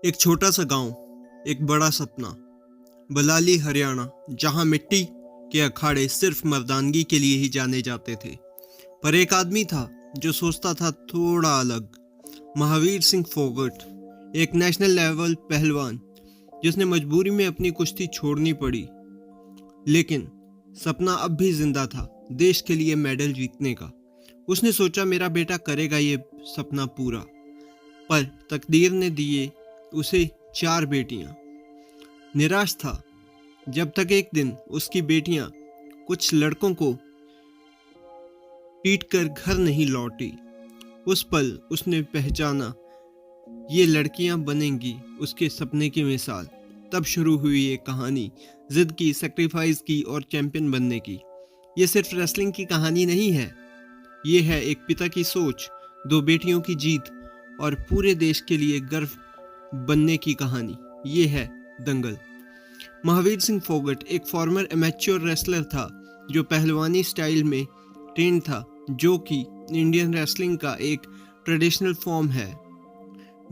एक छोटा सा गांव, एक बड़ा सपना। बलाली हरियाणा, जहां मिट्टी के अखाड़े सिर्फ मर्दानगी के लिए ही जाने जाते थे। पर एक आदमी था जो सोचता था थोड़ा अलग। महावीर सिंह फोगट, एक नेशनल लेवल पहलवान जिसने मजबूरी में अपनी कुश्ती छोड़नी पड़ी, लेकिन सपना अब भी जिंदा था, देश के लिए मेडल जीतने का। उसने सोचा मेरा बेटा करेगा ये सपना पूरा। पर तकदीर ने दिए उसे 4 बेटियां। निराश था जब तक एक दिन उसकी बेटियां कुछ लड़कों को पीट कर घर नहीं लौटी। उस पल उसने पहचाना ये लड़कियां बनेंगी उसके सपने की मिसाल। तब शुरू हुई ये कहानी, जिद की, सेक्रीफाइस की और चैंपियन बनने की। ये सिर्फ रेसलिंग की कहानी नहीं है, ये है एक पिता की सोच, 2 बेटियों की जीत और पूरे देश के लिए गर्व बनने की कहानी। ये है दंगल। महावीर सिंह फोगट एक फॉर्मर एमेच्योर रेसलर था जो पहलवानी स्टाइल में ट्रेन था, जो कि इंडियन रेसलिंग का एक ट्रेडिशनल फॉर्म है।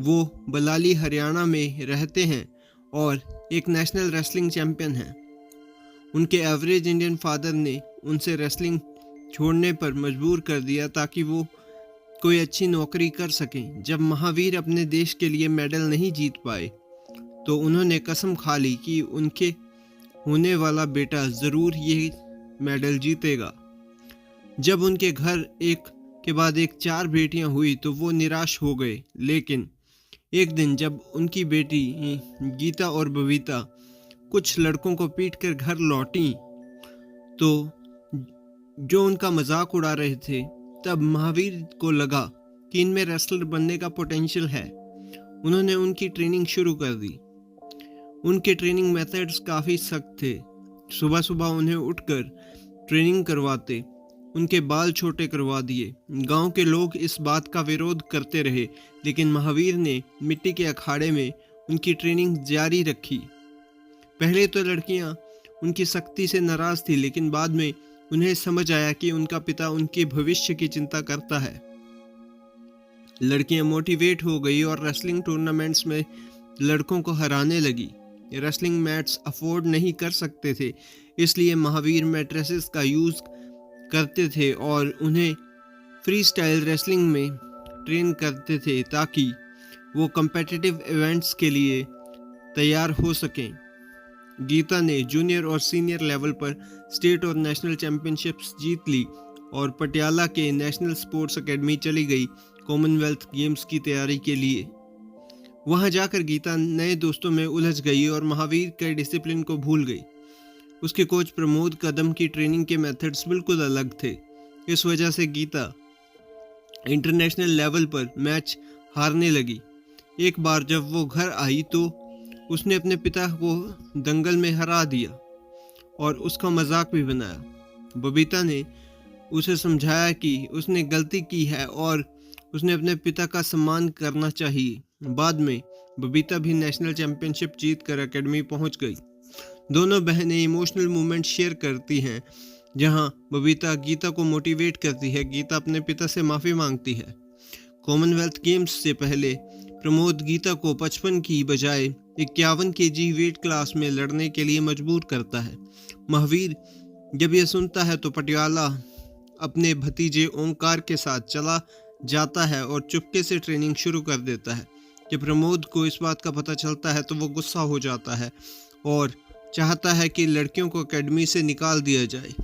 वो बलाली हरियाणा में रहते हैं और एक नेशनल रेसलिंग चैंपियन हैं। उनके एवरेज इंडियन फादर ने उनसे रेसलिंग छोड़ने पर मजबूर कर दिया ताकि वो कोई अच्छी नौकरी कर सकें। जब महावीर अपने देश के लिए मेडल नहीं जीत पाए तो उन्होंने कसम खा ली कि उनके होने वाला बेटा ज़रूर ये मेडल जीतेगा। जब उनके घर एक के बाद एक 4 बेटियां हुई तो वो निराश हो गए, लेकिन एक दिन जब उनकी बेटी गीता और बबीता कुछ लड़कों को पीटकर घर लौटी तो जो उनका मजाक उड़ा रहे थे, तब महावीर को लगा कि इनमें रेसलर बनने का पोटेंशियल है। उन्होंने उनकी ट्रेनिंग शुरू कर दी। उनके ट्रेनिंग मेथड्स काफ़ी सख्त थे। सुबह सुबह उन्हें उठकर ट्रेनिंग करवाते, उनके बाल छोटे करवा दिए। गांव के लोग इस बात का विरोध करते रहे, लेकिन महावीर ने मिट्टी के अखाड़े में उनकी ट्रेनिंग जारी रखी। पहले तो लड़कियां उनकी सख्ती से नाराज थी, लेकिन बाद में उन्हें समझ आया कि उनका पिता उनके भविष्य की चिंता करता है। लड़कियां मोटिवेट हो गई और रेसलिंग टूर्नामेंट्स में लड़कों को हराने लगी। रेसलिंग मैट्स अफोर्ड नहीं कर सकते थे, इसलिए महावीर मैट्रेसेस का यूज़ करते थे और उन्हें फ्री स्टाइल रेसलिंग में ट्रेन करते थे ताकि वो कम्पेटिटिव इवेंट्स के लिए तैयार हो सकें। गीता ने जूनियर और सीनियर लेवल पर स्टेट और नेशनल चैंपियनशिप्स जीत ली और पटियाला के नेशनल स्पोर्ट्स एकेडमी चली गई कॉमनवेल्थ गेम्स की तैयारी के लिए। वहां जाकर गीता नए दोस्तों में उलझ गई और महावीर के डिसिप्लिन को भूल गई। उसके कोच प्रमोद कदम की ट्रेनिंग के मेथड्स बिल्कुल अलग थे। इस वजह से गीता इंटरनेशनल लेवल पर मैच हारने लगी। एक बार जब वो घर आई तो उसने अपने पिता को दंगल में हरा दिया और उसका मजाक भी बनाया। बबीता ने उसे समझाया कि उसने गलती की है और उसने अपने पिता का सम्मान करना चाहिए। बाद में बबीता भी नेशनल चैंपियनशिप जीत कर एकेडमी पहुंच गई। दोनों बहनें इमोशनल मोमेंट शेयर करती हैं, जहां बबीता गीता को मोटिवेट करती है, गीता अपने पिता से माफ़ी मांगती है। कॉमनवेल्थ गेम्स से पहले प्रमोद गीता को 55 की बजाय 51 केजी वेट क्लास में लड़ने के लिए मजबूर करता है। महावीर जब यह सुनता है तो पटियाला अपने भतीजे ओंकार के साथ चला जाता है और चुपके से ट्रेनिंग शुरू कर देता है। जब प्रमोद को इस बात का पता चलता है तो वो गुस्सा हो जाता है और चाहता है कि लड़कियों को एकेडमी से निकाल दिया जाए।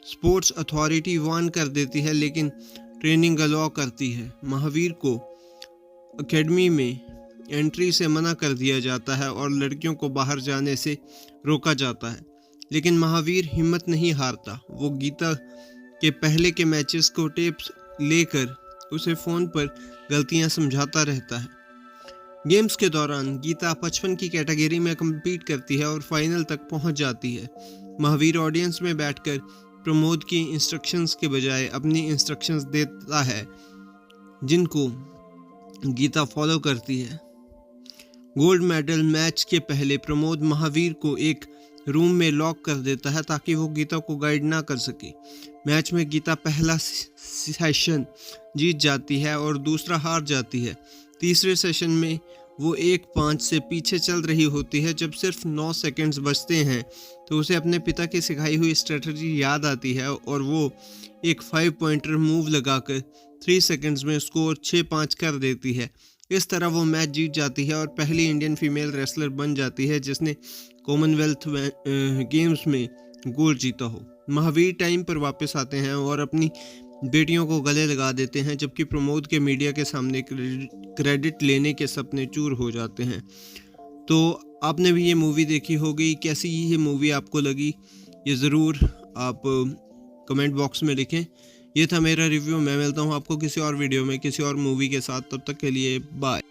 स्पोर्ट्स अथॉरिटी वार्न कर देती है, लेकिन ट्रेनिंग अलाउ करती है। महावीर को एकेडमी में एंट्री से मना कर दिया जाता है और लड़कियों को बाहर जाने से रोका जाता है, लेकिन महावीर हिम्मत नहीं हारता। वो गीता के पहले के मैचेस को टेप लेकर उसे फ़ोन पर गलतियां समझाता रहता है। गेम्स के दौरान गीता 55 की कैटेगरी में कम्पीट करती है और फाइनल तक पहुंच जाती है। महावीर ऑडियंस में बैठकर प्रमोद की इंस्ट्रक्शंस के बजाय अपनी इंस्ट्रक्शंस देता है, जिनको गीता फॉलो करती है। गोल्ड मेडल मैच के पहले प्रमोद महावीर को एक रूम में लॉक कर देता है ताकि वो गीता को गाइड ना कर सके। मैच में गीता पहला सेशन जीत जाती है और दूसरा हार जाती है। तीसरे सेशन में वो 1:05 से पीछे चल रही होती है। जब सिर्फ 9 सेकंड्स बचते हैं तो उसे अपने पिता की सिखाई हुई स्ट्रेटजी याद आती है और वो एक 5 पॉइंटर मूव लगाकर 3 सेकंड्स में स्कोर 6-5 कर देती है। इस तरह वो मैच जीत जाती है और पहली इंडियन फीमेल रेसलर बन जाती है जिसने कॉमनवेल्थ गेम्स में गोल्ड जीता हो। महावीर टाइम पर वापस आते हैं और अपनी बेटियों को गले लगा देते हैं, जबकि प्रमोद के मीडिया के सामने क्रेडिट लेने के सपने चूर हो जाते हैं। तो आपने भी ये मूवी देखी होगी, कैसी ये मूवी आपको लगी ये ज़रूर आप कमेंट बॉक्स में लिखें। ये था मेरा रिव्यू। मैं मिलता हूँ आपको किसी और वीडियो में किसी और मूवी के साथ। तब तक के लिए बाय।